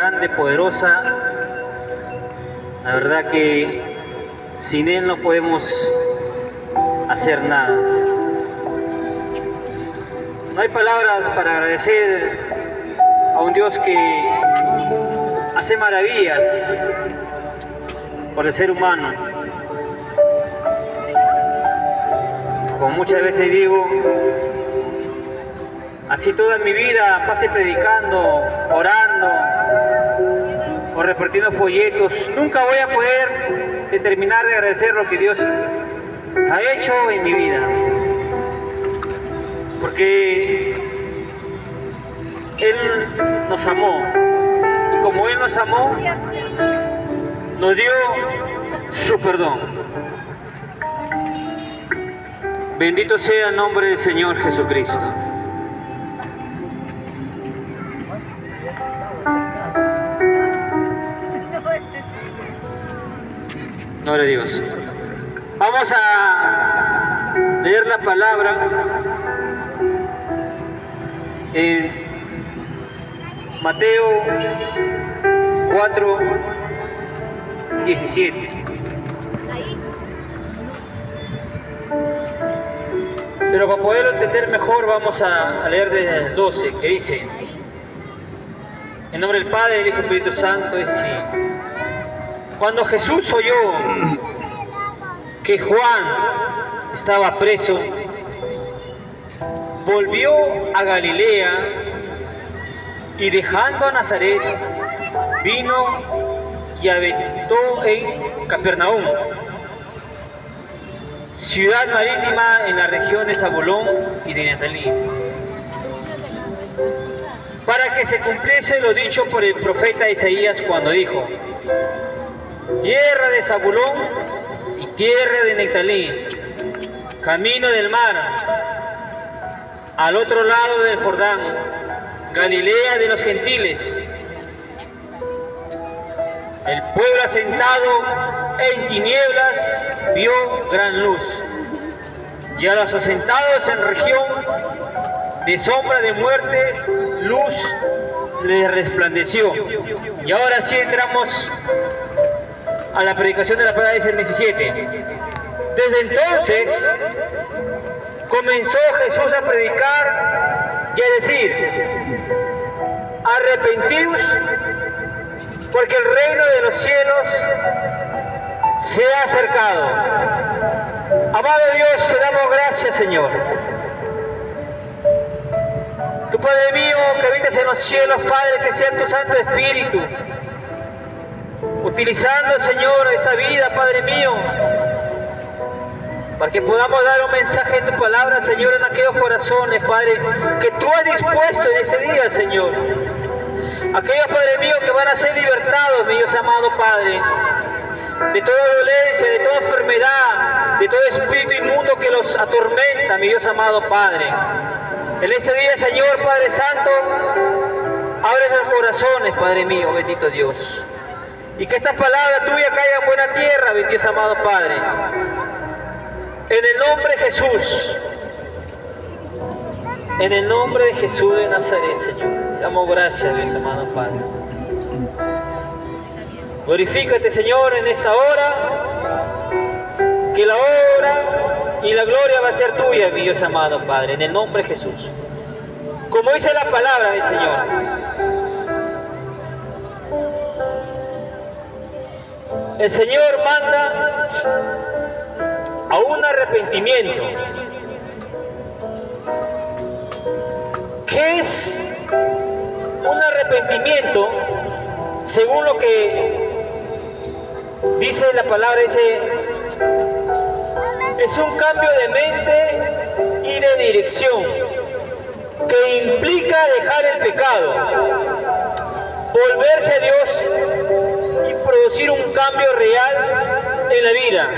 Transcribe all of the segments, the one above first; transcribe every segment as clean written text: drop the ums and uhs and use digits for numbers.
grande, poderosa. La verdad que sin Él no podemos hacer nada. No hay palabras para agradecer a un Dios que hace maravillas por el ser humano. Como muchas veces digo, así toda mi vida pase predicando, orando o repartiendo folletos, nunca voy a poder determinar de agradecer lo que Dios ha hecho en mi vida. Porque Él nos amó, y como Él nos amó, nos dio su perdón. Bendito sea el nombre del Señor Jesucristo. Gloria a Dios. Vamos a leer la palabra en Mateo 4:17. Pero para poderlo entender mejor vamos a leer desde el 12, que dice: en nombre del Padre, del Hijo y del Espíritu Santo, es así. Cuando Jesús oyó que Juan estaba preso, volvió a Galilea y dejando a Nazaret, vino y habitó en Capernaum, ciudad marítima en la región de Zabulón y de Neftalí, para que se cumpliese lo dicho por el profeta Isaías cuando dijo: tierra de Zabulón y tierra de Neftalí, camino del mar, al otro lado del Jordán, Galilea de los gentiles. El pueblo asentado en tinieblas vio gran luz, y a los asentados en región de sombra de muerte, luz les resplandeció. Y ahora sí entramos a la predicación de la palabra, dice el 17. Desde entonces comenzó Jesús a predicar y a decir: arrepentidos, porque el reino de los cielos se ha acercado. Amado Dios, te damos gracias, Señor. Tu Padre mío, que habitas en los cielos, Padre, que sea tu Santo Espíritu utilizando, Señor, esa vida, Padre mío, para que podamos dar un mensaje de tu palabra, Señor, en aquellos corazones, Padre, que tú has dispuesto en ese día, Señor. Aquellos, Padre mío, que van a ser libertados, mi Dios amado, Padre, de toda dolencia, de toda enfermedad, de todo espíritu inmundo que los atormenta, mi Dios amado, Padre. En este día, Señor, Padre Santo, abre esos corazones, Padre mío, bendito Dios. Y que esta palabra tuya caiga en buena tierra, bendito amado Padre. En el nombre de Jesús. En el nombre de Jesús de Nazaret, Señor. Damos gracias, Dios amado Padre. Glorifícate, Señor, en esta hora. Que la obra y la gloria va a ser tuya, mi Dios amado Padre. En el nombre de Jesús. Como dice la palabra del Señor. El Señor manda a un arrepentimiento. ¿Qué es un arrepentimiento? Según lo que dice la palabra, es un cambio de mente y de dirección que implica dejar el pecado, volverse a Dios y producir un cambio real en la vida.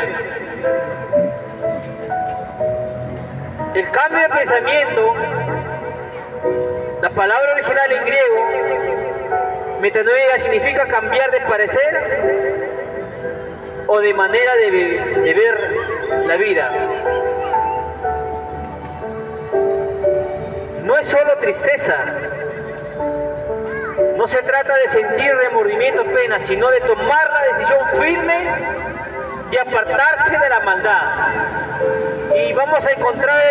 El cambio de pensamiento, la palabra original en griego, metanoia, significa cambiar de parecer o de manera de ver la vida. No es solo tristeza, No se trata de sentir remordimiento, pena, sino de tomar la decisión firme de apartarse de la maldad. Y vamos a encontrar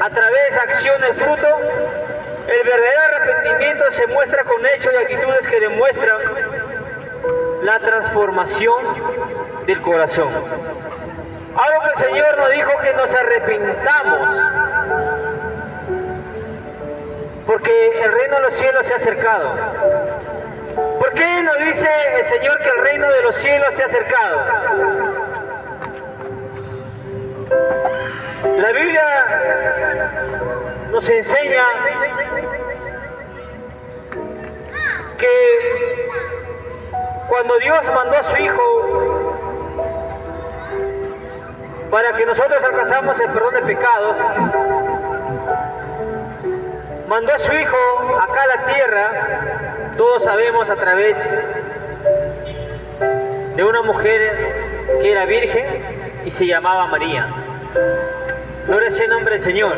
a través de acción el fruto. El verdadero arrepentimiento se muestra con hechos y actitudes que demuestran la transformación del corazón. Algo que el Señor nos dijo, que nos arrepintamos, porque el reino de los cielos se ha acercado. ¿Por qué nos dice el Señor que el reino de los cielos se ha acercado? La Biblia nos enseña que cuando Dios mandó a su Hijo para que nosotros alcanzamos el perdón de pecados, mandó a su Hijo acá a la tierra, todos sabemos, a través de una mujer que era virgen y se llamaba María. Gloria sea el nombre del Señor.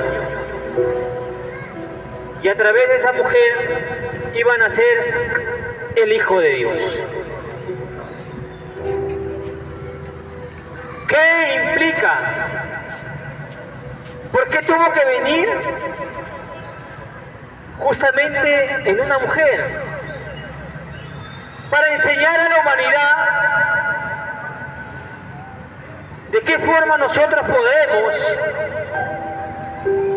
Y a través de esta mujer iba a nacer el Hijo de Dios. ¿Qué implica? ¿Por qué tuvo que venir justamente en una mujer? Para enseñar a la humanidad de qué forma nosotros podemos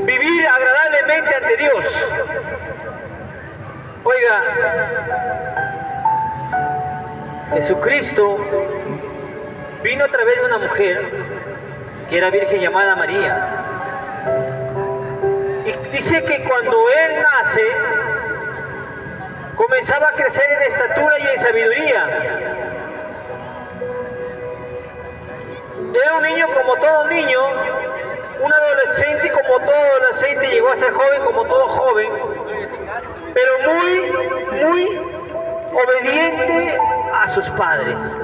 vivir agradablemente ante Dios. Oiga, Jesucristo vino a través de una mujer que era virgen llamada María. Y dice que cuando Él nace, comenzaba a crecer en estatura y en sabiduría. Era un niño como todo niño, un adolescente como todo adolescente, llegó a ser joven como todo joven, pero muy obediente a sus padres.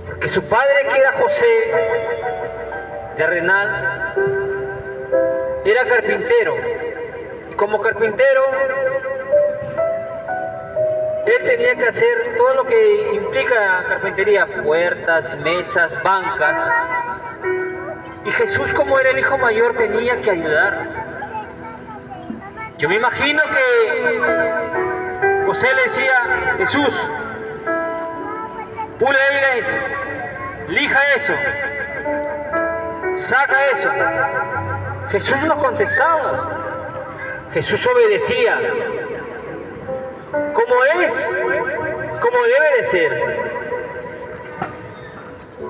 Porque su padre, que era José terrenal, era carpintero. Y como carpintero, él tenía que hacer todo lo que implica carpintería: puertas, mesas, bancas. Y Jesús, como era el hijo mayor, tenía que ayudar. Yo me imagino que José le decía: Jesús, pule ahí eso, lija eso, saca eso. Jesús no contestaba. Jesús obedecía, como es, como debe de ser.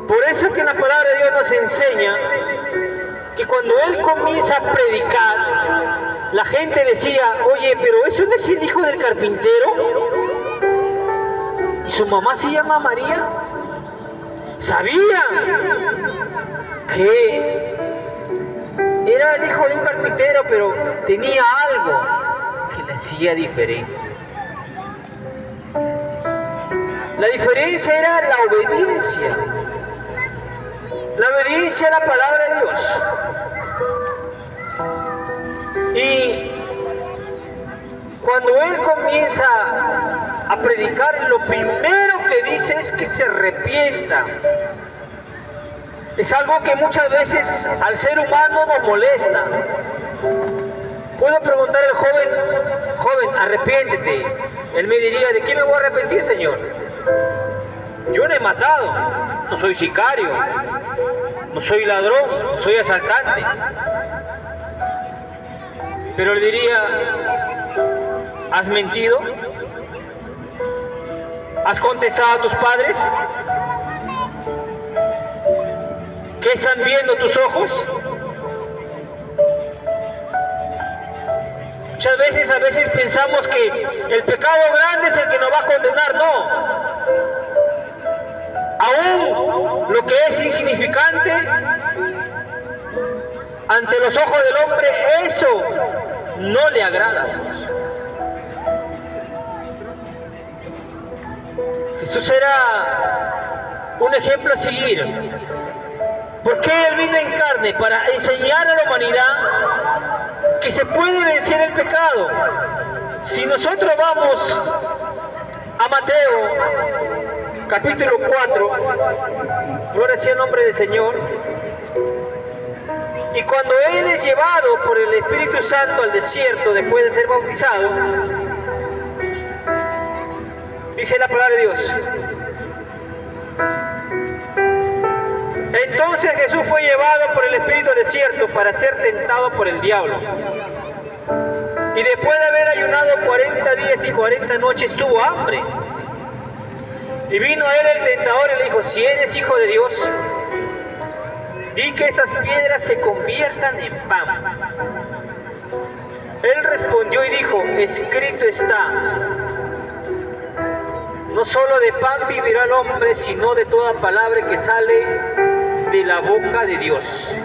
Por eso que la palabra de Dios nos enseña que cuando Él comienza a predicar, la gente decía: oye, pero ¿eso no es el hijo del carpintero? ¿Y su mamá se llama María? Sabían que era el hijo de un carpintero, pero tenía algo que le hacía diferente. La diferencia era la obediencia. La obediencia a la palabra de Dios. Y cuando Él comienza a predicar, lo primero que dice es que se arrepienta. Es algo que muchas veces al ser humano nos molesta. Puedo preguntar al joven, arrepiéntete. Él me diría: ¿de qué me voy a arrepentir, Señor? Yo no he matado, no soy sicario, no soy ladrón, no soy asaltante. Pero le diría: ¿has mentido? ¿Has contestado a tus padres? ¿Qué están viendo tus ojos? Muchas veces, a veces pensamos que el pecado grande es el que nos va a condenar. No. Aún lo que es insignificante ante los ojos del hombre, eso no le agrada a Dios. Jesús era un ejemplo a seguir. ¿Por qué Él vino en carne? Para enseñar a la humanidad que se puede vencer el pecado. Si nosotros vamos a Mateo, capítulo 4, gloria sea el nombre del Señor, y cuando Él es llevado por el Espíritu Santo al desierto después de ser bautizado, dice la palabra de Dios: entonces Jesús fue llevado por el Espíritu al desierto para ser tentado por el diablo. Y después de haber ayunado 40 días y 40 noches, tuvo hambre. Y vino a él el tentador y le dijo: si eres hijo de Dios, di que estas piedras se conviertan en pan. Él respondió y dijo: escrito está, no solo de pan vivirá el hombre, sino de toda palabra que sale de la boca de Dios.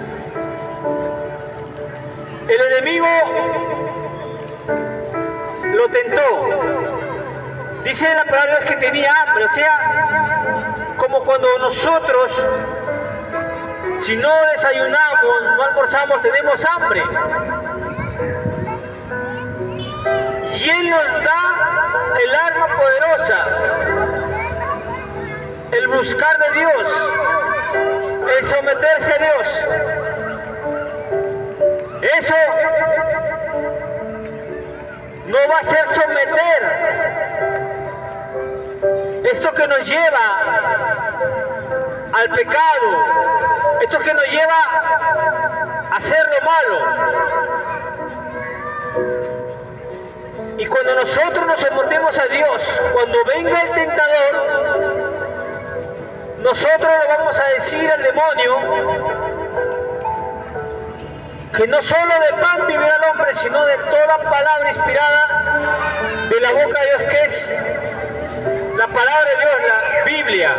El enemigo lo tentó. Dice la palabra de Dios que tenía hambre, o sea, como cuando nosotros, si no desayunamos, no almorzamos, tenemos hambre. Y Él nos da el arma poderosa, el buscar de Dios, el someterse a Dios. Eso no va a ser someter. Esto que nos lleva al pecado, esto que nos lleva a hacer lo malo. Y cuando nosotros nos sometemos a Dios, cuando venga el tentador, nosotros le vamos a decir al demonio que no solo de pan vivirá el hombre, sino de toda palabra inspirada de la boca de Dios, que es la palabra de Dios, la Biblia.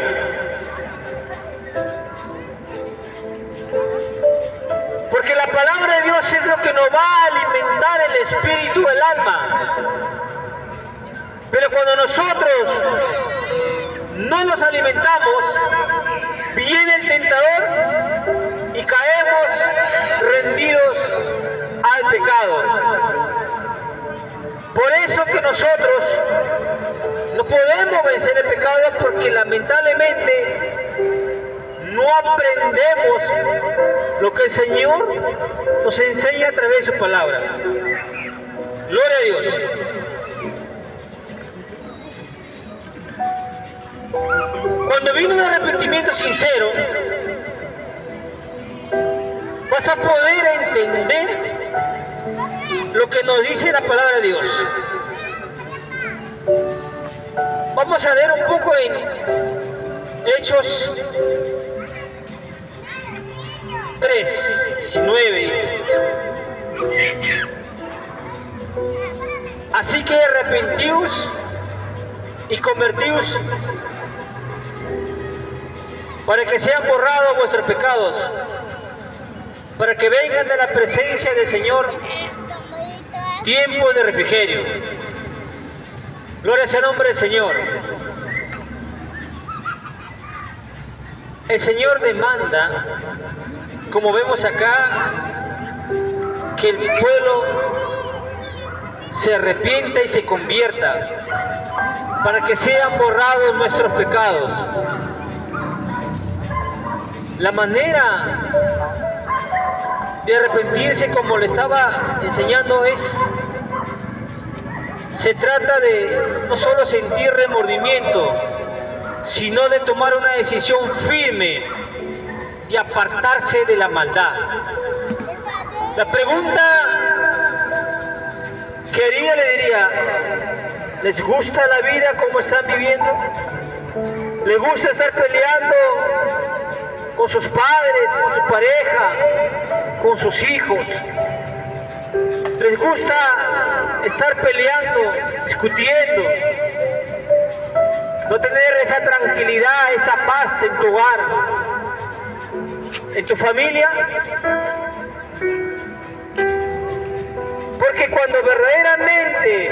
Porque la palabra de Dios es lo que nos va a alimentar el espíritu, el alma. Pero cuando nosotros no nos alimentamos, viene el tentador y caemos rendidos al pecado. Por eso que nosotros no podemos vencer el pecado, porque lamentablemente no aprendemos lo que el Señor nos enseña a través de su palabra. Gloria a Dios. Cuando vino un arrepentimiento sincero, vas a poder entender lo que nos dice la palabra de Dios. Vamos a leer un poco en Hechos 3:19 dice: así que arrepentíos y convertíos para que sean borrados vuestros pecados, para que vengan de la presencia del Señor tiempo de refrigerio. Gloria sea el nombre del Señor. El Señor demanda, como vemos acá, que el pueblo se arrepienta y se convierta para que sean borrados nuestros pecados. La manera de arrepentirse, como le estaba enseñando, se trata de no solo sentir remordimiento, sino de tomar una decisión firme y apartarse de la maldad. La pregunta que haría, le diría: ¿les gusta la vida como están viviendo? ¿Les gusta estar peleando con sus padres, con su pareja, con sus hijos? ¿Les gusta estar peleando, discutiendo? No tener esa tranquilidad, esa paz en tu hogar, en tu familia. Porque cuando verdaderamente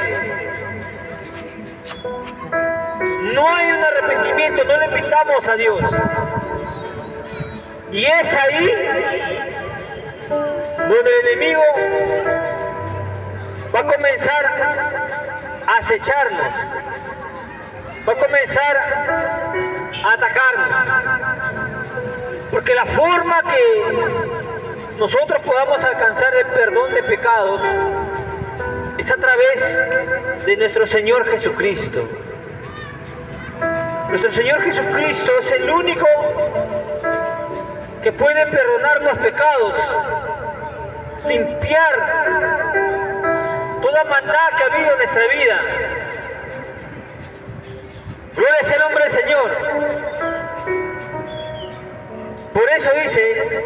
no hay un arrepentimiento, no le invitamos a Dios. Y es ahí donde el enemigo va a comenzar a acecharnos, va a comenzar a atacarnos. Porque la forma que nosotros podamos alcanzar el perdón de pecados es a través de nuestro Señor Jesucristo. Nuestro Señor Jesucristo es el único que puede perdonar los pecados, limpiar toda maldad que ha habido en nuestra vida. Gloria sea el nombre del Señor. Por eso dice,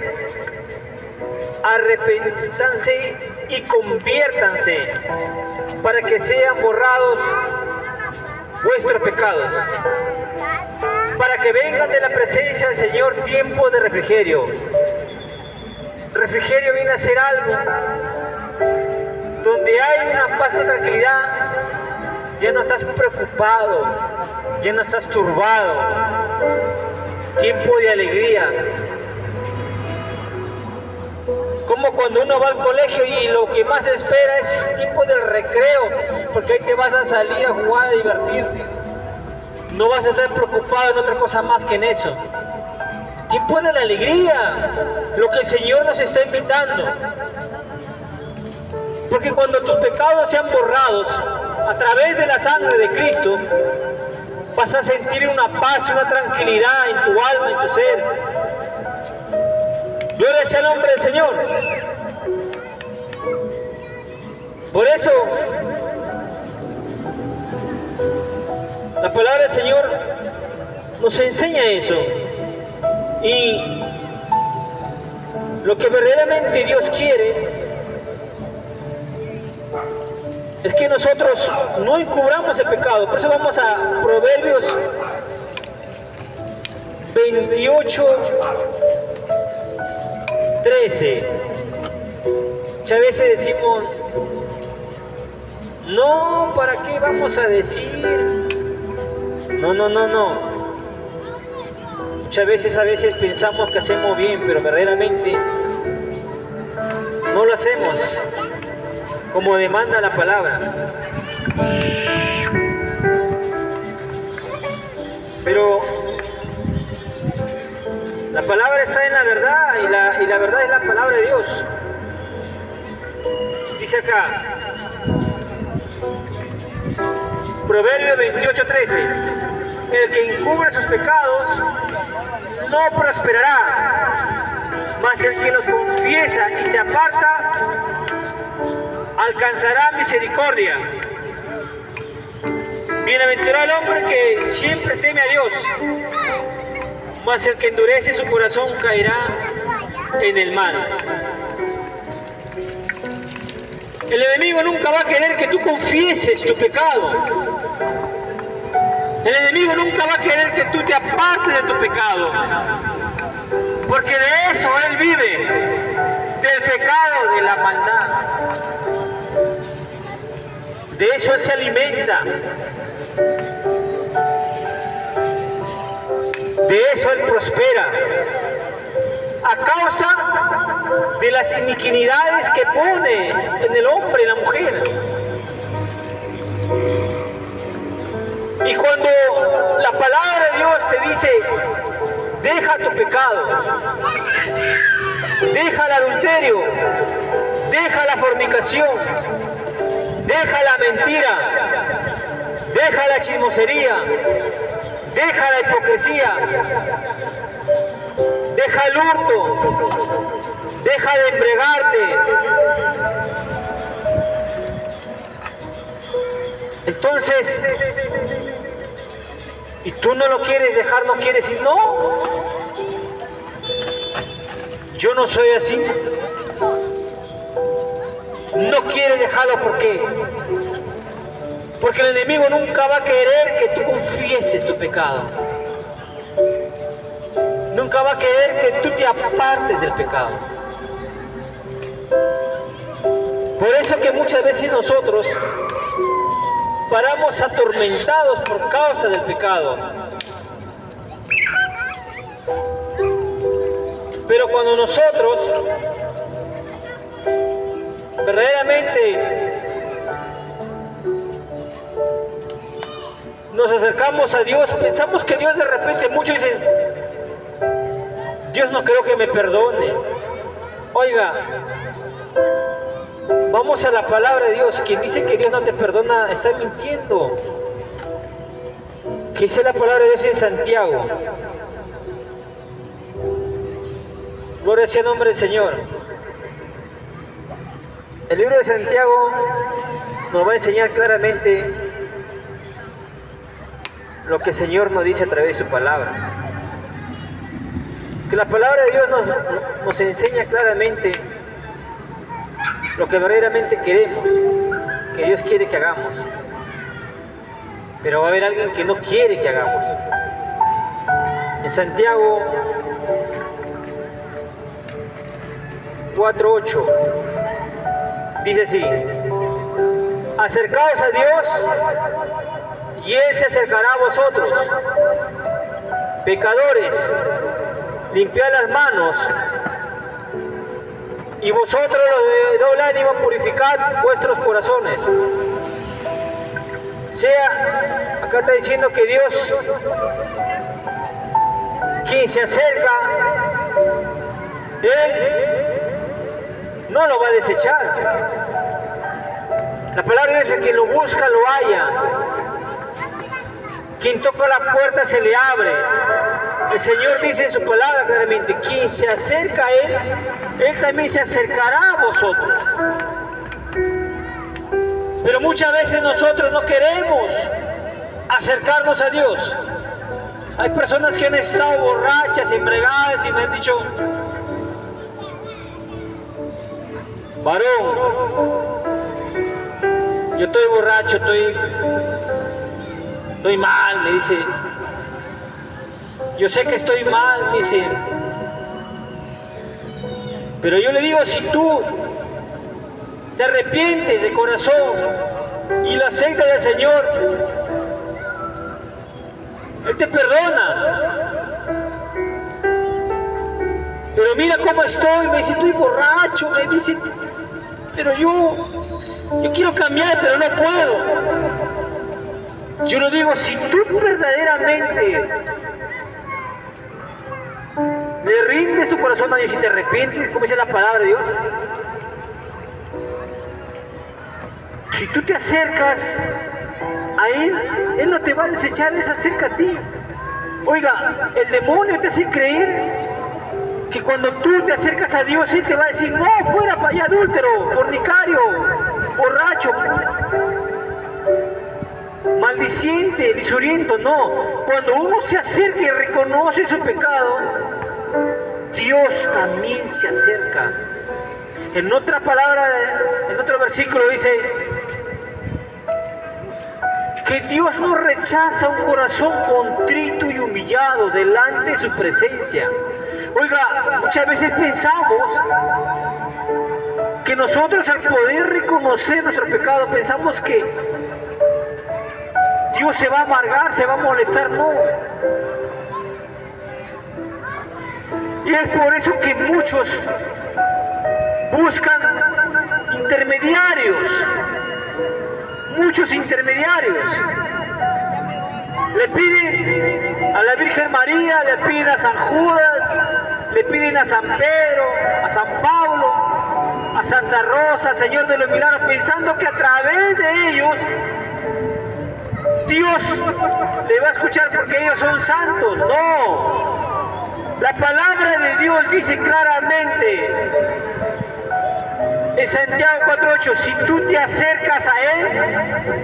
arrepéntanse y conviértanse para que sean borrados vuestros pecados, para que vengan de la presencia del Señor tiempo de refrigerio. Refrigerio viene a ser algo donde hay una paz y una tranquilidad. Ya no estás preocupado, ya no estás turbado. Tiempo de alegría. Como cuando uno va al colegio y lo que más espera es tiempo del recreo, porque ahí te vas a salir a jugar, a divertirte. No vas a estar preocupado en otra cosa más que en eso. Tiempo de la alegría, lo que el Señor nos está invitando. Porque cuando tus pecados sean borrados a través de la sangre de Cristo, vas a sentir una paz y una tranquilidad en tu alma, en tu ser. Gloria sea el nombre del Señor. Por eso, la palabra del Señor nos enseña eso. Y lo que verdaderamente Dios quiere es que nosotros no encubramos el pecado. Por eso vamos a Proverbios 28:13. Muchas veces decimos, no, ¿para qué vamos a decir? No. Muchas veces, pensamos que hacemos bien, pero verdaderamente no lo hacemos como demanda la palabra. Pero la palabra está en la verdad y la verdad es la palabra de Dios. Dice acá, Proverbios 28:13, el que encubre sus pecados no prosperará, mas el que los confiesa y se aparta alcanzará misericordia. Bienaventurado el hombre que siempre teme a Dios, mas el que endurece su corazón caerá en el mal. El enemigo nunca va a querer que tú confieses tu pecado. El enemigo nunca va a querer que tú te apartes de tu pecado, porque de eso él vive, del pecado, de la maldad. De eso él se alimenta. De eso él prospera. A causa de las iniquidades que pone en el hombre y la mujer. Y cuando la palabra de Dios te dice, deja tu pecado, deja el adulterio, deja la fornicación, deja la mentira, deja la chismosería, deja la hipocresía, deja el hurto, deja de embriagarte. Entonces, y tú no lo quieres dejar, no quieres decir, no, yo no soy así. No quieres dejarlo, ¿por qué? Porque el enemigo nunca va a querer que tú confieses tu pecado. Nunca va a querer que tú te apartes del pecado. Por eso que muchas veces nosotros paramos atormentados por causa del pecado. Pero cuando nosotros verdaderamente nos acercamos a Dios, pensamos que Dios de repente, muchos dicen, Dios no creo que me perdone. Oiga, vamos a la palabra de Dios. Quien dice que Dios no te perdona está mintiendo. ¿Qué dice la palabra de Dios en Santiago? Gloria sea el nombre del Señor. El libro de Santiago nos va a enseñar claramente lo que el Señor nos dice a través de su palabra. Que la palabra de Dios nos enseña claramente lo que verdaderamente queremos, que Dios quiere que hagamos. Pero va a haber alguien que no quiere que hagamos. En Santiago 4:8 dice así: acercaos a Dios y Él se acercará a vosotros. Pecadores, limpiad las manos, y vosotros los de doble ánimo purificad vuestros corazones. Sea, acá está diciendo que Dios, quien se acerca, Él no lo va a desechar. La palabra dice que quien lo busca lo halla. Quien toca la puerta se le abre. El Señor dice en su palabra claramente, quien se acerca a Él, Él también se acercará a vosotros. Pero muchas veces nosotros no queremos acercarnos a Dios. Hay personas que han estado borrachas, embriagadas y me han dicho, varón, yo estoy borracho, estoy mal, me dice. Yo sé que estoy mal, me dice. Pero yo le digo, si tú te arrepientes de corazón y lo aceptas del Señor, Él te perdona. Pero mira cómo estoy, me dice, estoy borracho, me dice, pero yo quiero cambiar, pero no puedo. Yo le digo, si tú verdaderamente le rindes tu corazón a Dios y te arrepientes, como dice la palabra de Dios, si tú te acercas a Él, Él no te va a desechar, Él se acerca a ti. Oiga, el demonio te hace creer que cuando tú te acercas a Dios, Él te va a decir, no, fuera para allá, adúltero, fornicario, borracho, maldiciente, lisuriento. No, cuando uno se acerca y reconoce su pecado, Dios también se acerca. En otra palabra, en otro versículo dice que Dios no rechaza un corazón contrito y humillado delante de su presencia. Oiga, muchas veces pensamos que nosotros, al poder reconocer nuestro pecado, pensamos que Dios se va a amargar, se va a molestar. No. Y es por eso que muchos buscan intermediarios, muchos intermediarios. Le piden a la Virgen María, le piden a San Judas, le piden a San Pedro, a San Pablo, a Santa Rosa, Señor de los Milagros, pensando que a través de ellos Dios le va a escuchar porque ellos son santos. No. La palabra de Dios dice claramente en Santiago 4:8, si tú te acercas a Él,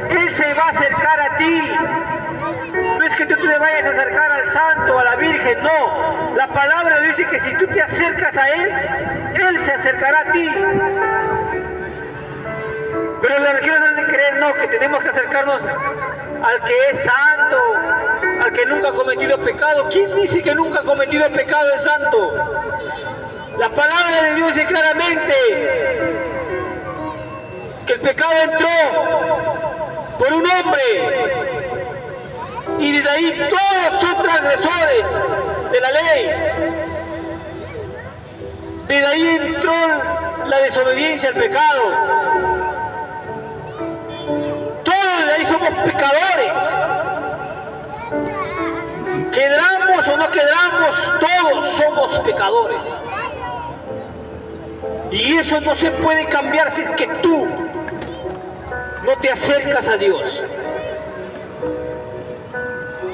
Él se va a acercar a ti. No es que tú te vayas a acercar al santo, a la Virgen, no. La palabra dice que si tú te acercas a Él, Él se acercará a ti. Pero la religión nos hace creer, no, que tenemos que acercarnos al que es santo, al que nunca ha cometido pecado. ¿Quién dice que nunca ha cometido pecado el santo? La palabra de Dios dice claramente que el pecado entró por un hombre y desde ahí todos son transgresores de la ley. Desde ahí entró la desobediencia al pecado. Todos de ahí somos pecadores. Queramos o no queramos, todos somos pecadores. Y eso no se puede cambiar si es que tú no te acercas a Dios.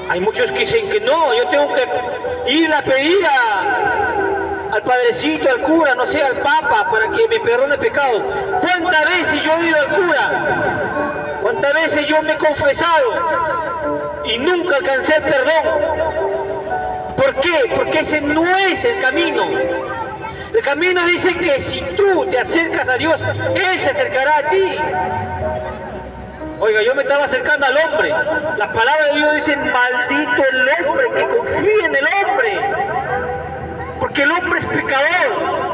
Hay muchos que dicen que no, yo tengo que ir a pedir al padrecito, al cura, no sé, al papa, para que me perdone pecados. ¿Cuántas veces yo he ido al cura? ¿Cuántas veces yo me he confesado y nunca alcancé el perdón? ¿Por qué? Porque ese no es el camino. El camino dice que si tú te acercas a Dios, Él se acercará a ti. Oiga, yo me estaba acercando al hombre. La palabra de Dios dice, maldito el hombre que confía en el hombre. Porque el hombre es pecador.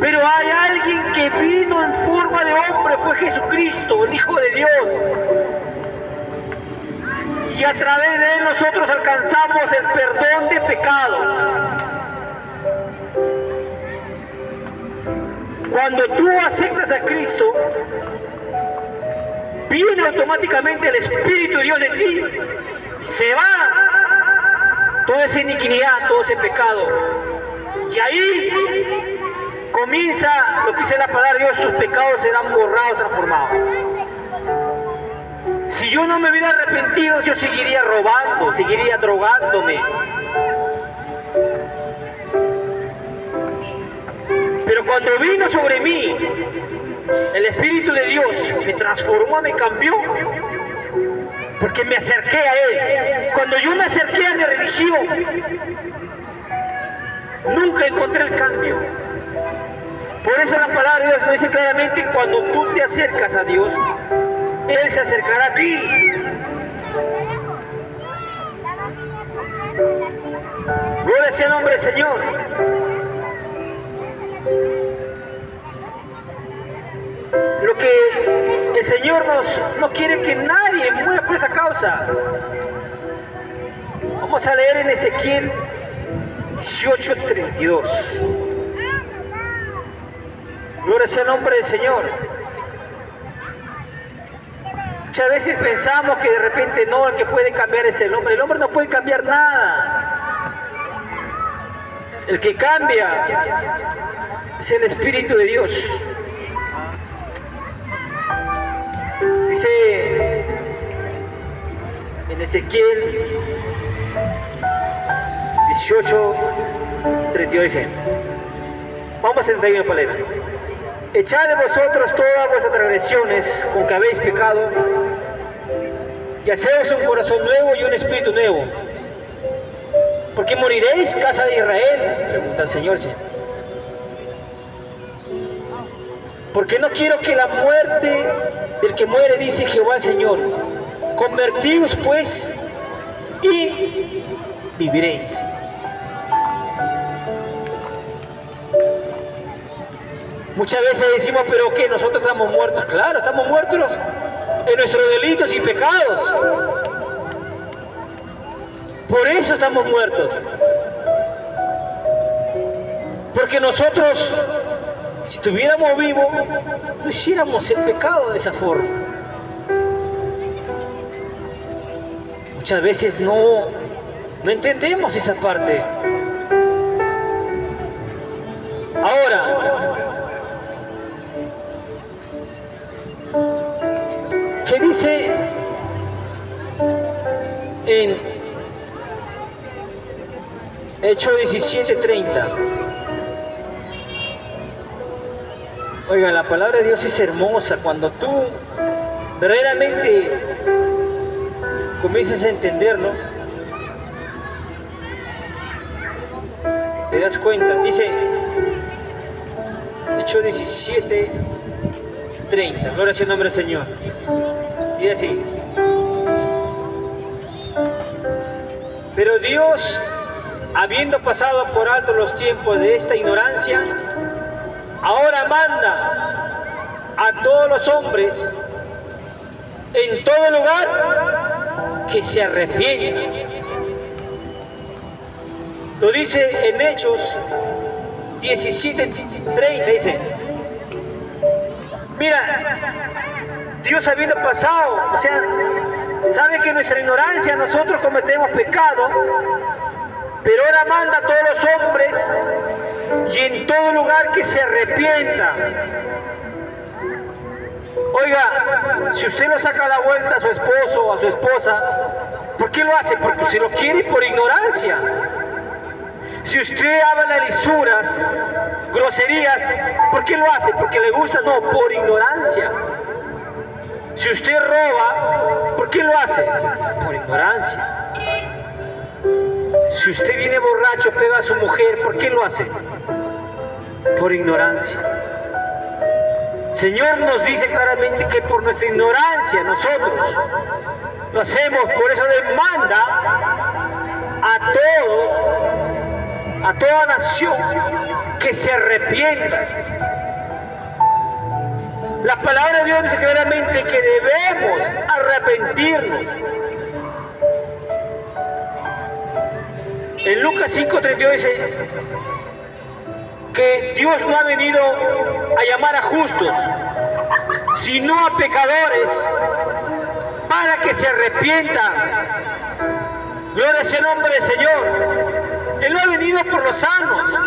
Pero hay alguien que vino en forma de hombre, fue Jesucristo, el Hijo de Dios. Y a través de Él nosotros alcanzamos el perdón de pecados. Cuando tú aceptas a Cristo, viene automáticamente el Espíritu de Dios de ti. Se va toda esa iniquidad, todo ese pecado. Y ahí comienza lo que dice la palabra de Dios, tus pecados serán borrados, transformados. Si yo no me hubiera arrepentido, yo seguiría robando, seguiría drogándome. Pero cuando vino sobre mí el Espíritu de Dios, me transformó, me cambió, porque me acerqué a Él. Cuando yo me acerqué a mi religión, nunca encontré el cambio. Por eso la palabra de Dios nos dice claramente, cuando tú te acercas a Dios, Él se acercará a ti. Gloria sea el nombre del Señor. Lo que el Señor no quiere que nadie muera por esa causa. Vamos a leer en Ezequiel 18:32. Gloria sea el nombre del Señor. Muchas veces pensamos que de repente no, el que puede cambiar es el hombre. El hombre no puede cambiar nada. El que cambia es el Espíritu de Dios. Dice en Ezequiel 18:32, dice, vamos a 31 palabras. Echad de vosotros todas vuestras transgresiones con que habéis pecado, y haceos un corazón nuevo y un espíritu nuevo. ¿Por qué moriréis, casa de Israel? Pregunta el Señor. Porque no quiero que la muerte del que muere, dice Jehová el Señor. Convertíos pues y viviréis. Muchas veces decimos, pero ¿qué? ¿Nosotros estamos muertos? Claro, estamos muertos en nuestros delitos y pecados. Por eso estamos muertos. Porque nosotros, si estuviéramos vivos, no hiciéramos el pecado de esa forma. Muchas veces no entendemos esa parte. Ahora, ¿qué dice en Hechos 17:30? Oiga, la palabra de Dios es hermosa. Cuando tú verdaderamente comienzas a entenderlo, te das cuenta. Dice Hechos 17:30. Gloria sea el nombre del Señor. Y así. Pero Dios, habiendo pasado por alto los tiempos de esta ignorancia, ahora manda a todos los hombres en todo lugar que se arrepientan. Lo dice en Hechos 17:30, dice, mira, Dios habiendo pasado, o sea, sabe que en nuestra ignorancia nosotros cometemos pecado, pero ahora manda a todos los hombres y en todo lugar que se arrepienta. Oiga, si usted lo saca a la vuelta a su esposo o a su esposa, ¿por qué lo hace? Porque usted lo quiere y por ignorancia. Si usted habla lisuras, groserías, ¿por qué lo hace? ¿Porque le gusta? No, por ignorancia. Si usted roba, ¿por qué lo hace? Por ignorancia. Si usted viene borracho, pega a su mujer, ¿por qué lo hace? Por ignorancia. Señor nos dice claramente que por nuestra ignorancia nosotros lo hacemos, por eso demanda a todos, a toda nación, que se arrepienta. La palabra de Dios dice claramente que debemos arrepentirnos. En Lucas 5:32 dice que Dios no ha venido a llamar a justos, sino a pecadores, para que se arrepientan. Gloria sea el nombre del Señor. Él no ha venido por los sanos,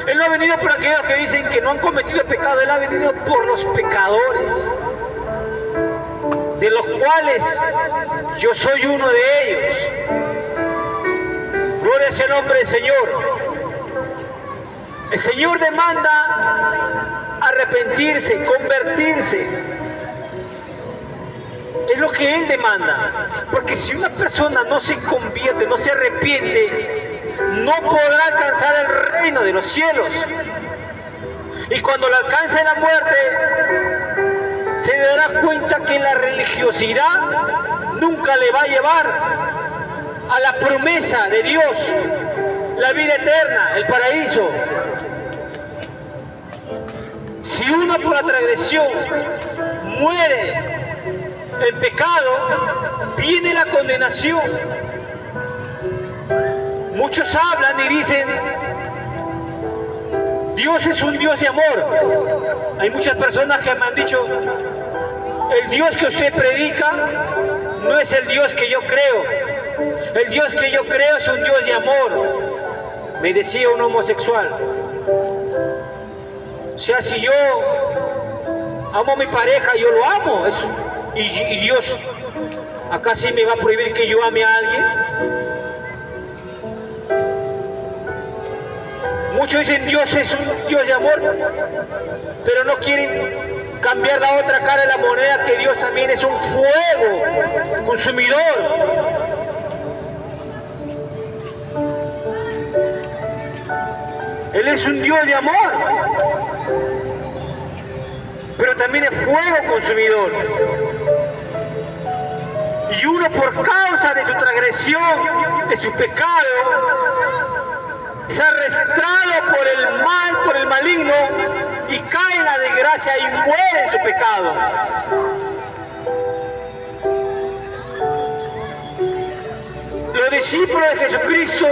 Él no ha venido por aquellos que dicen que no han cometido pecado, Él ha venido por los pecadores, de los cuales yo soy uno de ellos. Gloria sea el nombre del Señor. El Señor demanda arrepentirse, convertirse. Es lo que Él demanda. Porque si una persona no se convierte, no se arrepiente, no podrá alcanzar el reino de los cielos. Y cuando le alcance la muerte, se dará cuenta que la religiosidad nunca le va a llevar a la promesa de Dios, la vida eterna, el paraíso. Si uno por la transgresión muere en pecado, viene la condenación. Muchos hablan y dicen, Dios es un Dios de amor. Hay muchas personas que me han dicho, el Dios que usted predica no es el Dios que yo creo. El Dios que yo creo es un Dios de amor. Me decía un homosexual. O sea, si yo amo a mi pareja, yo lo amo. Y Dios, ¿acá sí me va a prohibir que yo ame a alguien? Muchos dicen Dios es un Dios de amor, pero no quieren cambiar la otra cara de la moneda, que Dios también es un fuego consumidor. Él es un Dios de amor, pero también es fuego consumidor. Y uno, por causa de su transgresión, de su pecado, se ha arrastrado por el mal, por el maligno, y cae en la desgracia y muere en su pecado. Los discípulos de Jesucristo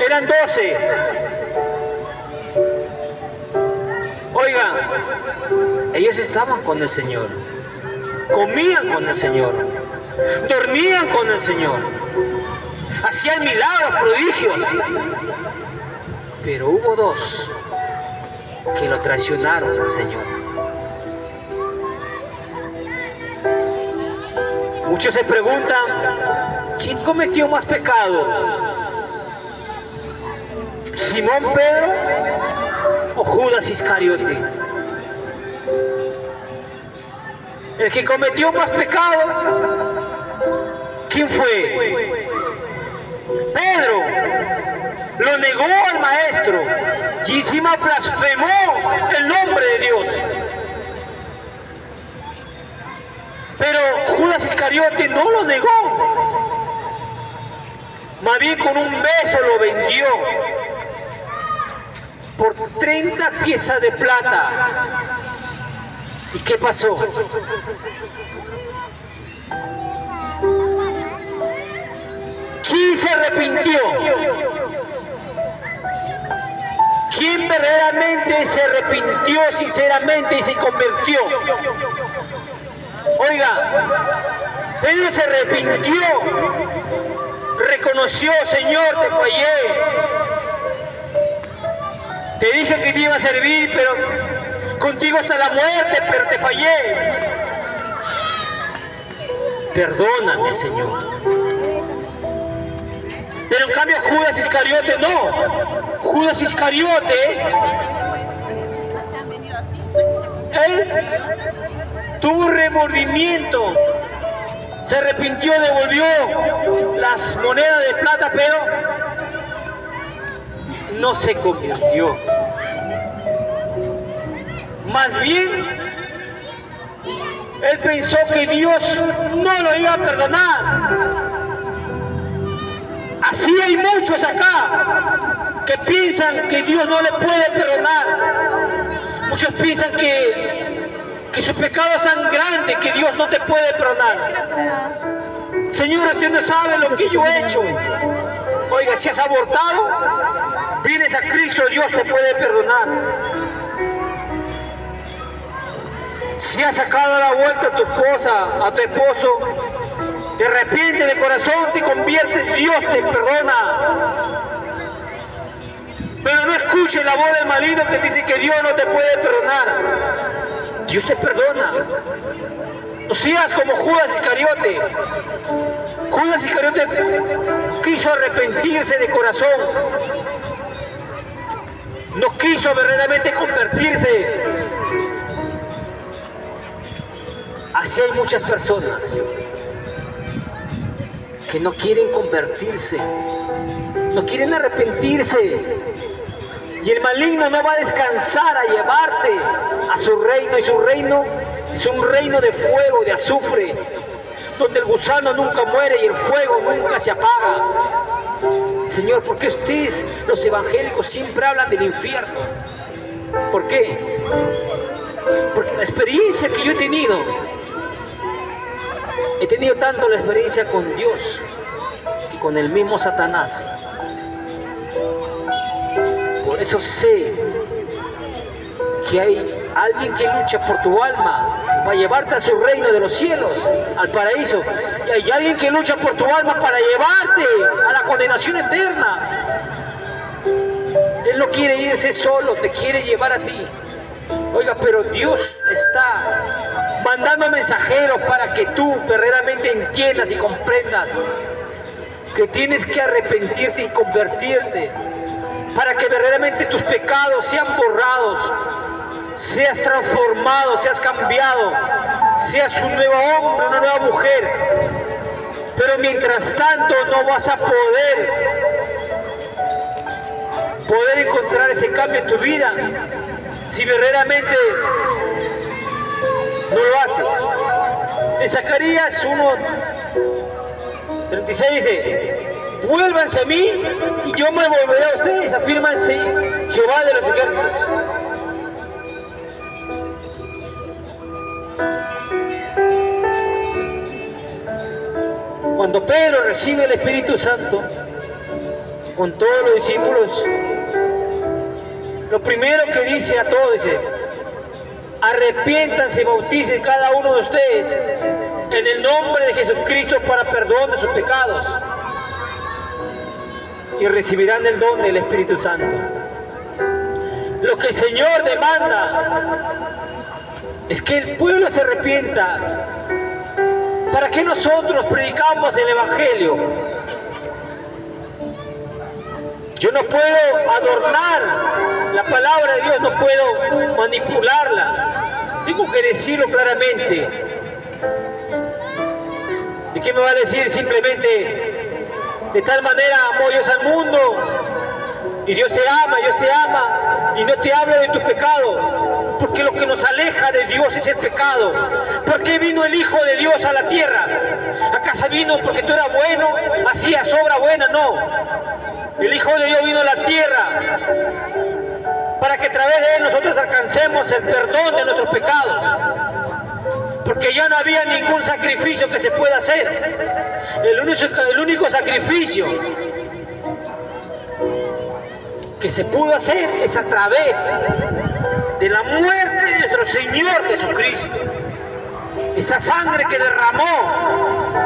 eran 12. Oigan, ellos estaban con el Señor, comían con el Señor, dormían con el Señor, hacían milagros, prodigios. Pero hubo 2 que lo traicionaron al Señor. Muchos se preguntan, ¿quién cometió más pecado? ¿Simón Pedro o Judas Iscariote? El que cometió más pecado, ¿quién fue? Pedro. Lo negó al maestro y encima blasfemó el nombre de Dios. Pero Judas Iscariote no lo negó. Más bien con un beso lo vendió por 30 piezas de plata. ¿Y qué pasó? ¿Quién se arrepintió? ¿Quién verdaderamente se arrepintió sinceramente y se convirtió? Oiga, Pedro se arrepintió, reconoció: Señor, te fallé. Te dije que te iba a servir, pero contigo hasta la muerte, pero te fallé. Perdóname, Señor. Pero en cambio Judas Iscariote no. Judas Iscariote, él tuvo remordimiento, se arrepintió, devolvió las monedas de plata, pero no se convirtió. Más bien, él pensó que Dios no lo iba a perdonar. Así hay muchos acá que piensan que Dios no le puede perdonar. Muchos piensan que su pecado es tan grande que Dios no te puede perdonar. Señor, usted no sabe lo que yo he hecho. Oiga, si has abortado, vienes a Cristo, Dios te puede perdonar. Si has sacado a la vuelta a tu esposa, a tu esposo, te arrepientes de corazón, te conviertes, Dios te perdona. Pero no escuches la voz del maligno que dice que Dios no te puede perdonar. Dios te perdona. No seas como Judas Iscariote. Judas Iscariote quiso arrepentirse de corazón. No quiso verdaderamente convertirse. Así hay muchas personas que no quieren convertirse, no quieren arrepentirse. Y el maligno no va a descansar a llevarte a su reino. Y su reino es un reino de fuego, de azufre, donde el gusano nunca muere y el fuego nunca se apaga. Señor, ¿por qué ustedes, los evangélicos, siempre hablan del infierno? ¿Por qué? Porque la experiencia que yo he tenido tanto la experiencia con Dios que con el mismo Satanás. Por eso sé que hay alguien que lucha por tu alma para llevarte a su reino de los cielos, al paraíso. Y hay alguien que lucha por tu alma para llevarte a la condenación eterna. Él no quiere irse solo, te quiere llevar a ti. Oiga, pero Dios está mandando mensajeros para que tú verdaderamente entiendas y comprendas que tienes que arrepentirte y convertirte, para que verdaderamente tus pecados sean borrados, seas transformado, seas cambiado, seas un nuevo hombre, una nueva mujer. Pero mientras tanto no vas a poder encontrar ese cambio en tu vida si verdaderamente no lo haces. En Zacarías 1:36 dice: vuélvanse a mí y yo me volveré a ustedes, afirma Jehová de los ejércitos. Cuando Pedro recibe el Espíritu Santo con todos los discípulos, lo primero que dice a todos dice: arrepiéntanse y bauticen cada uno de ustedes en el nombre de Jesucristo para perdón de sus pecados, y recibirán el don del Espíritu Santo. Lo que el Señor demanda es que el pueblo se arrepienta. ¿Para qué nosotros predicamos el Evangelio? Yo no puedo adornar la palabra de Dios, no puedo manipularla. Tengo que decirlo claramente. ¿Y qué me va a decir simplemente? De tal manera amó Dios al mundo, y Dios te ama, y no te hablo de tu pecado, porque lo que nos aleja de Dios es el pecado. ¿Por qué vino el Hijo de Dios a la tierra? ¿Acaso vino porque tú eras bueno, hacías obra buena? No. El Hijo de Dios vino a la tierra para que a través de Él nosotros alcancemos el perdón de nuestros pecados, porque ya no había ningún sacrificio que se pueda hacer. El único sacrificio que se pudo hacer es a través de la muerte de nuestro Señor Jesucristo. Esa sangre que derramó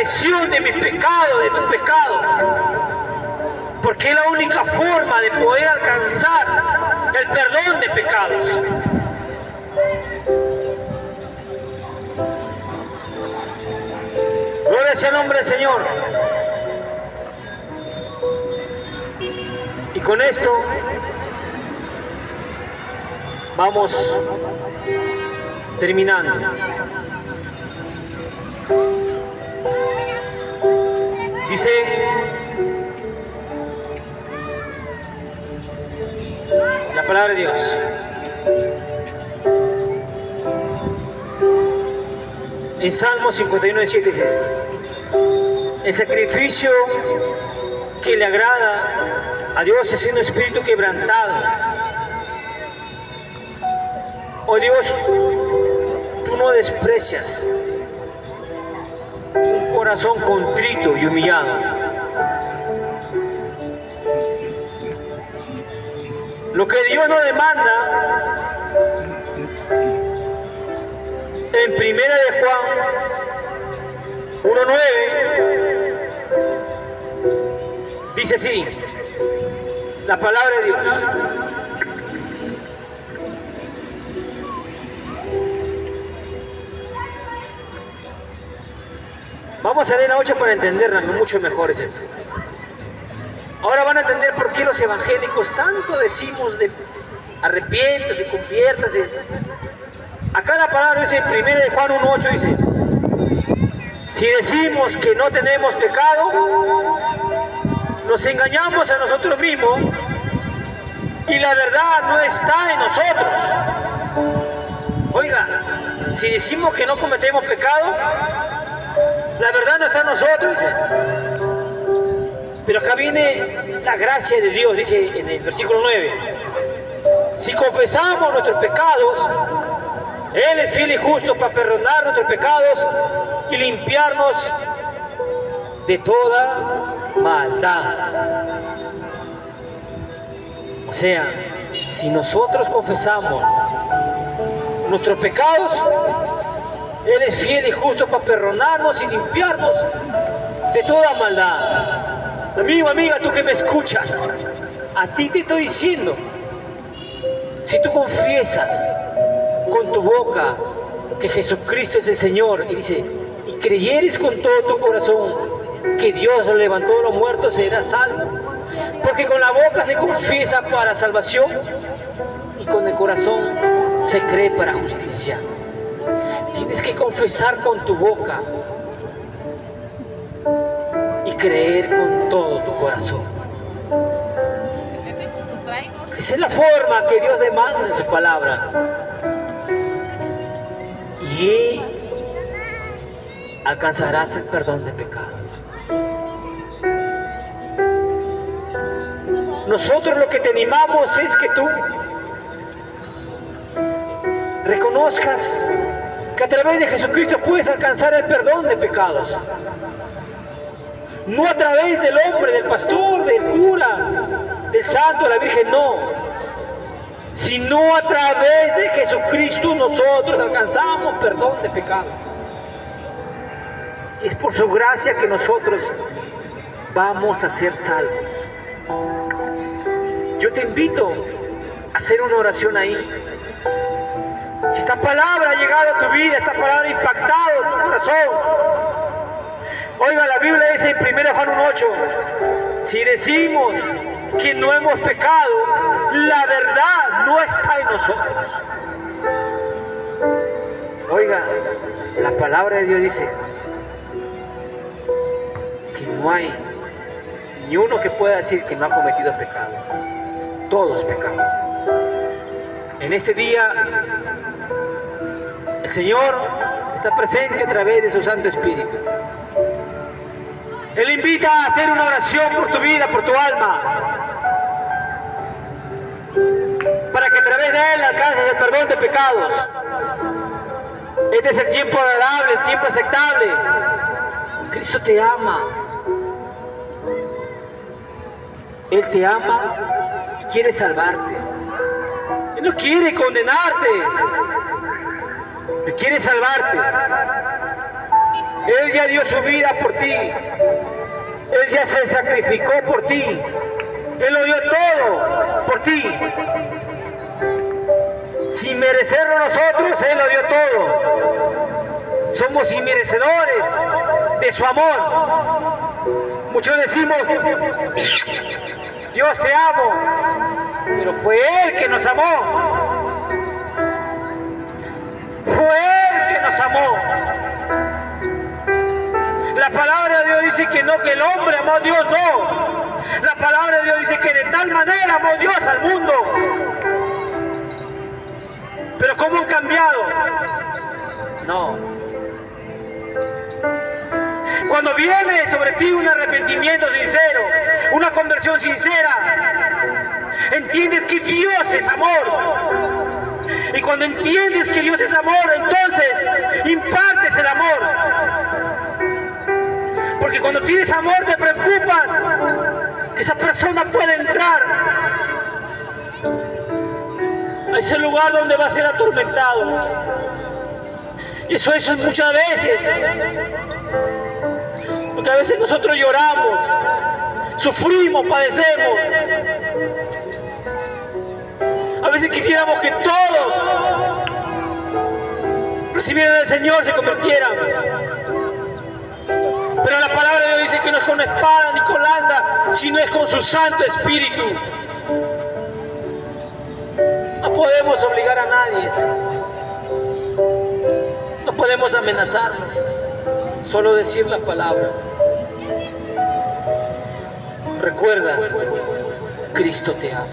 transgresión de mis pecados, de tus pecados. Porque es la única forma de poder alcanzar el perdón de pecados. Gloria sea el nombre del Señor. Y con esto vamos terminando. Dice la palabra de Dios: en Salmo 51:7 dice: el sacrificio que le agrada a Dios es un espíritu quebrantado. Oh Dios, tú no desprecias un corazón contrito y humillado. Lo que Dios no demanda, en primera de Juan 1:9 dice así, la palabra de Dios: vamos a leer la 8 para entenderla mucho mejor. Ahora van a entender por qué los evangélicos tanto decimos de arrepiéntase, conviértase. Acá la palabra dice en 1 de Juan 1:8 dice: si decimos que no tenemos pecado, nos engañamos a nosotros mismos y la verdad no está en nosotros. Oiga, si decimos que no cometemos pecado, la verdad no está en nosotros, dice. Pero acá viene la gracia de Dios, dice en el versículo 9: si confesamos nuestros pecados, Él es fiel y justo para perdonar nuestros pecados y limpiarnos de toda maldad. O sea, si nosotros confesamos nuestros pecados, Él es fiel y justo para perdonarnos y limpiarnos de toda maldad. Amigo, amiga, tú que me escuchas, a ti te estoy diciendo, si tú confiesas con tu boca que Jesucristo es el Señor, y dice, y creyeres con todo tu corazón que Dios lo levantó de los muertos, serás salvo. Porque con la boca se confiesa para salvación y con el corazón se cree para justicia. Tienes que confesar con tu boca y creer con todo tu corazón. Esa es la forma que Dios demanda en su palabra. Y alcanzarás el perdón de pecados. Nosotros lo que te animamos es que tú reconozcas que a través de Jesucristo puedes alcanzar el perdón de pecados. No a través del hombre, del pastor, del cura, del santo, de la Virgen, no. Sino a través de Jesucristo nosotros alcanzamos perdón de pecados. Es por su gracia que nosotros vamos a ser salvos. Yo te invito a hacer una oración ahí. Si esta palabra ha llegado a tu vida, esta palabra ha impactado en tu corazón. Oiga, la Biblia dice en 1 Juan 1:8, si decimos que no hemos pecado, la verdad no está en nosotros. Oiga, la palabra de Dios dice que no hay ni uno que pueda decir que no ha cometido pecado. Todos pecamos. En este día el Señor está presente a través de su Santo Espíritu. Él invita a hacer una oración por tu vida, por tu alma, para que a través de Él alcances el perdón de pecados. Este es el tiempo agradable, el tiempo aceptable. Cristo te ama. Él te ama y quiere salvarte. Él no quiere condenarte. Él quiere salvarte. Él ya dio su vida por ti. Él ya se sacrificó por ti. Él lo dio todo por ti. Sin merecerlo nosotros, Él lo dio todo. Somos inmerecedores de su amor. Muchos decimos, Dios te amo, pero fue Él que nos amó. Fue Él que nos amó. La palabra de Dios dice que no, que el hombre amó a Dios, no. La palabra de Dios dice que de tal manera amó Dios al mundo. Pero ¿cómo han cambiado? No. Cuando viene sobre ti un arrepentimiento sincero, una conversión sincera, entiendes que Dios es amor. Y cuando entiendes que Dios es amor, entonces impartes el amor. Porque cuando tienes amor te preocupas que esa persona pueda entrar a ese lugar donde va a ser atormentado. Y eso es muchas veces. Porque a veces nosotros lloramos, sufrimos, padecemos. A veces quisiéramos que todos recibieran al Señor, se convirtieran. Pero la palabra de Dios dice que no es con espada ni con lanza, sino es con su Santo Espíritu. No podemos obligar a nadie. No podemos amenazarlo. Solo decir la palabra. Recuerda, Cristo te ama.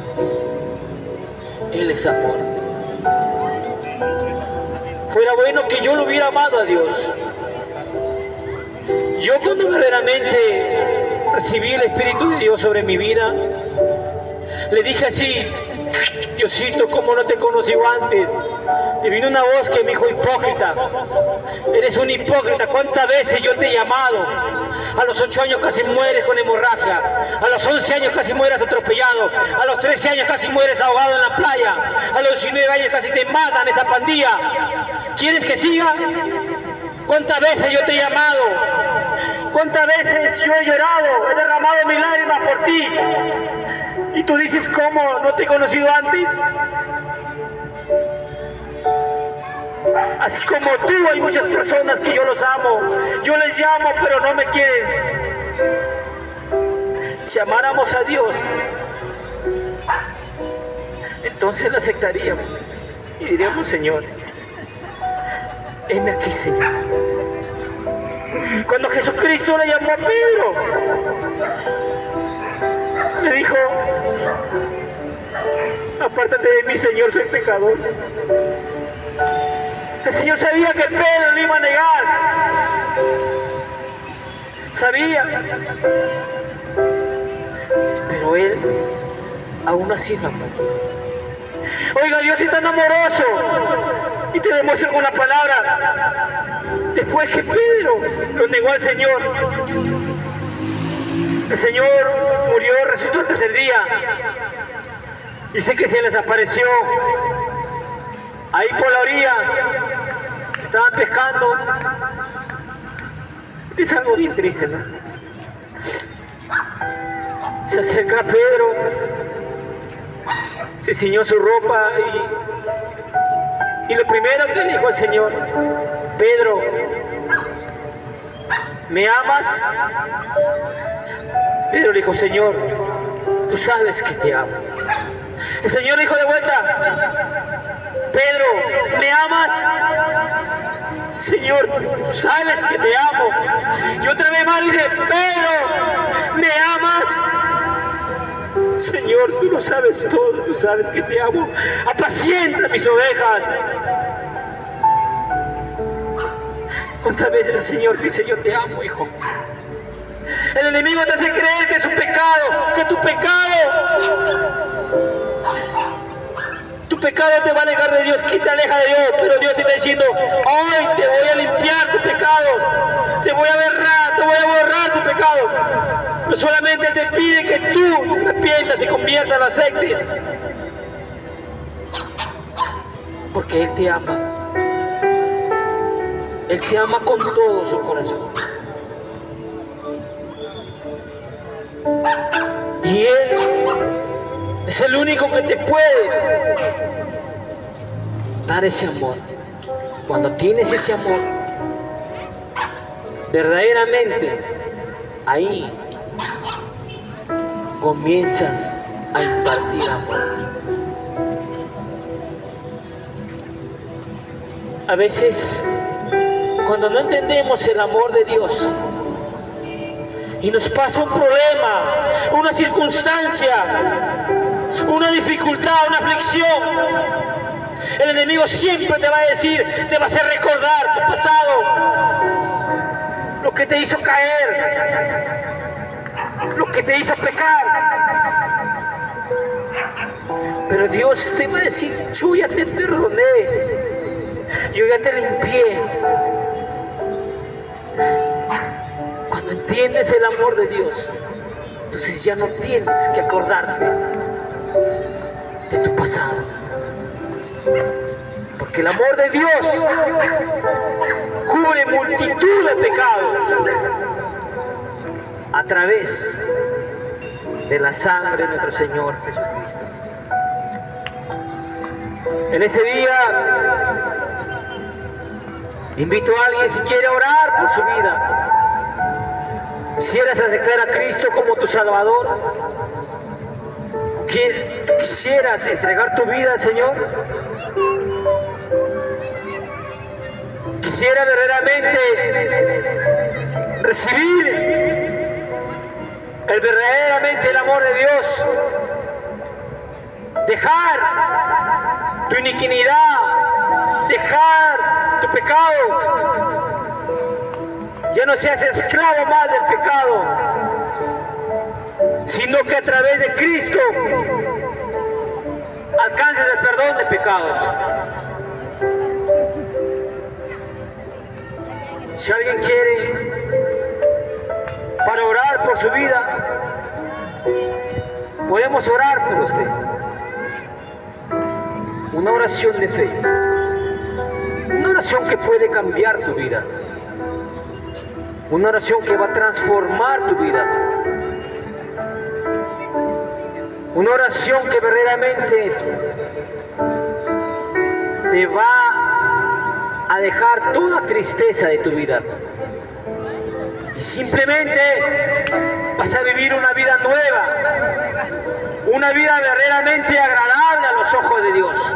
Él es amor. Fuera bueno que yo lo hubiera amado a Dios. Yo cuando verdaderamente recibí el Espíritu de Dios sobre mi vida, le dije así: Diosito, ¿cómo no te conocí antes? Y vino una voz que me dijo: hipócrita, eres un hipócrita. ¿Cuántas veces yo te he llamado? A los 8 años casi mueres con hemorragia, a los 11 años casi mueres atropellado, a los 13 años casi mueres ahogado en la playa, a los 19 años casi te matan esa pandilla. ¿Quieres que siga? ¿Cuántas veces yo te he llamado? ¿Cuántas veces yo he llorado, he derramado mis lágrimas por ti? Y tú dices: ¿cómo no te he conocido antes? Así como tú, hay muchas personas que yo los amo. Yo les llamo, pero no me quieren. Si amáramos a Dios, entonces le aceptaríamos y diríamos: Señor, heme aquí, Señor. Cuando Jesucristo le llamó a Pedro, le dijo: apártate de mí, Señor, soy pecador. El Señor sabía que Pedro lo iba a negar. Sabía. Pero él aún así lo amó. Oiga, Dios es tan amoroso. Y te demuestro con la palabra. Después que Pedro lo negó al Señor, el Señor murió, resucitó el tercer día. Dice que se les apareció ahí por la orilla. Estaban pescando. Es algo bien triste, ¿no? Se acerca a Pedro, se ciñó su ropa y lo primero que le dijo al Señor: Pedro, ¿me amas? Pedro le dijo: Señor, tú sabes que te amo. El Señor dijo de vuelta: Pedro, ¿me amas? Señor, tú sabes que te amo. Y otra vez más dice: Pedro, ¿me amas? Señor, tú lo sabes todo, tú sabes que te amo. Apacienta mis ovejas. ¿Cuántas veces el Señor dice: yo te amo, hijo? El enemigo te hace creer que es un pecado, que tu pecado te va a alejar de Dios, que te aleja de Dios. Pero Dios te está diciendo: hoy te voy a limpiar tus pecados, te voy a borrar tus pecados. Pero solamente Él te pide que tú te arrepientas, te conviertas, en las aceptes, porque Él te ama. Él te ama con todo su corazón. Y Él es el único que te puede dar ese amor. Cuando tienes ese amor, verdaderamente, ahí comienzas a impartir amor. A veces, cuando no entendemos el amor de Dios y nos pasa un problema, una circunstancia, una dificultad, una aflicción, el enemigo siempre te va a decir, te va a hacer recordar tu pasado, lo que te hizo caer, lo que te hizo pecar. Pero Dios te va a decir, yo ya te perdoné, yo ya te limpié. Cuando entiendes el amor de Dios, entonces ya no tienes que acordarte de tu pasado. Porque el amor de Dios cubre multitud de pecados a través de la sangre de nuestro Señor Jesucristo. En este día invito a alguien, si quiere orar por su vida, quisieras aceptar a Cristo como tu Salvador, quisieras entregar tu vida al Señor, quisiera verdaderamente recibir verdaderamente el amor de Dios, dejar tu iniquidad, dejar tu pecado, ya no seas esclavo más del pecado, sino que a través de Cristo alcances el perdón de pecados. Si alguien quiere para orar por su vida, podemos orar por usted. Una oración de fe, una oración que puede cambiar tu vida, una oración que va a transformar tu vida, una oración que verdaderamente te va a dejar toda tristeza de tu vida y simplemente vas a vivir una vida nueva, una vida verdaderamente agradable a los ojos de Dios.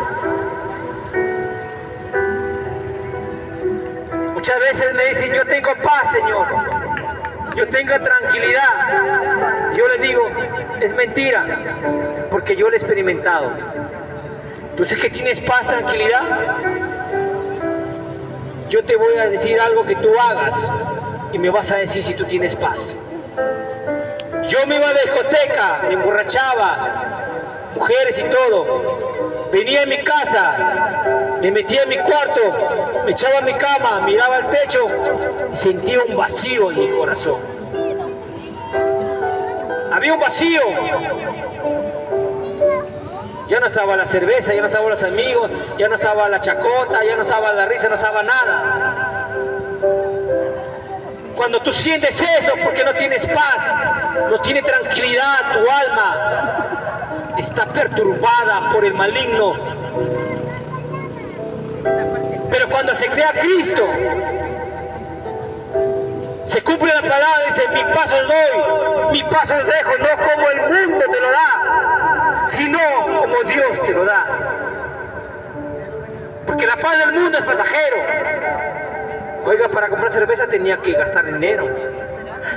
Muchas veces me dicen, yo tengo paz, Señor, yo tengo tranquilidad. Yo les digo, es mentira, porque yo lo he experimentado. ¿Tú sabes que tienes paz, tranquilidad? Yo te voy a decir algo que tú hagas y me vas a decir si tú tienes paz. Yo me iba a la discoteca, me emborrachaba, mujeres y todo. Venía a mi casa, me metía en mi cuarto, me echaba en mi cama, miraba al techo y sentía un vacío en mi corazón. Había un vacío. Ya no estaba la cerveza, ya no estaban los amigos, ya no estaba la chacota, ya no estaba la risa, no estaba nada. Cuando tú sientes eso, porque no tienes paz, no tienes tranquilidad, tu alma está perturbada por el maligno. Pero cuando acepté a Cristo, se cumple la palabra, dice, mi paso os doy, mi paso os dejo, no como el mundo te lo da, sino como Dios te lo da. Porque la paz del mundo es pasajero. Oiga, para comprar cerveza tenía que gastar dinero.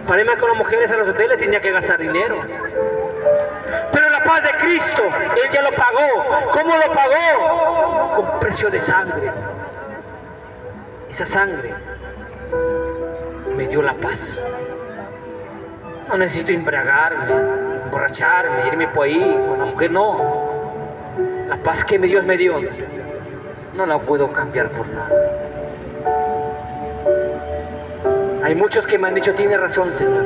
Para irme con las mujeres a los hoteles tenía que gastar dinero. Pero la paz de Cristo, Él ya lo pagó. ¿Cómo lo pagó? Con precio de sangre. Esa sangre me dio la paz. No necesito embriagarme, emborracharme, irme por ahí con la mujer, no. La paz que Dios me dio, no la puedo cambiar por nada. Hay muchos que me han dicho, tiene razón, Señor.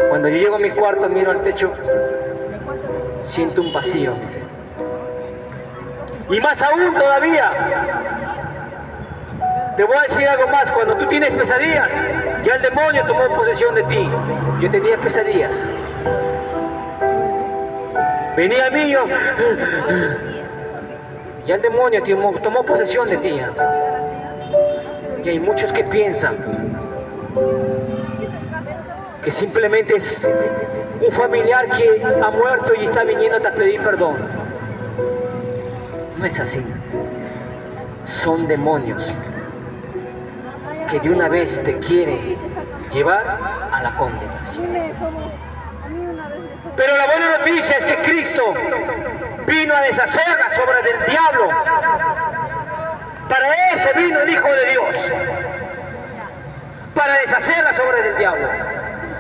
Cuando yo llego a mi cuarto, miro al techo, siento un vacío, dice. Y más aún todavía, Te voy a decir algo más, cuando tú tienes pesadillas, ya el demonio tomó posesión de ti. Yo tenía pesadillas. Venía a mí yo, ya el demonio tomó posesión de ti. Y hay muchos que piensan que simplemente es un familiar que ha muerto y está viniéndote a pedir perdón. No es así. Son demonios que de una vez te quieren llevar a la condenación. Pero la buena noticia es que Cristo vino a deshacer las obras del diablo. Para eso vino el Hijo de Dios, para deshacer las obras del diablo.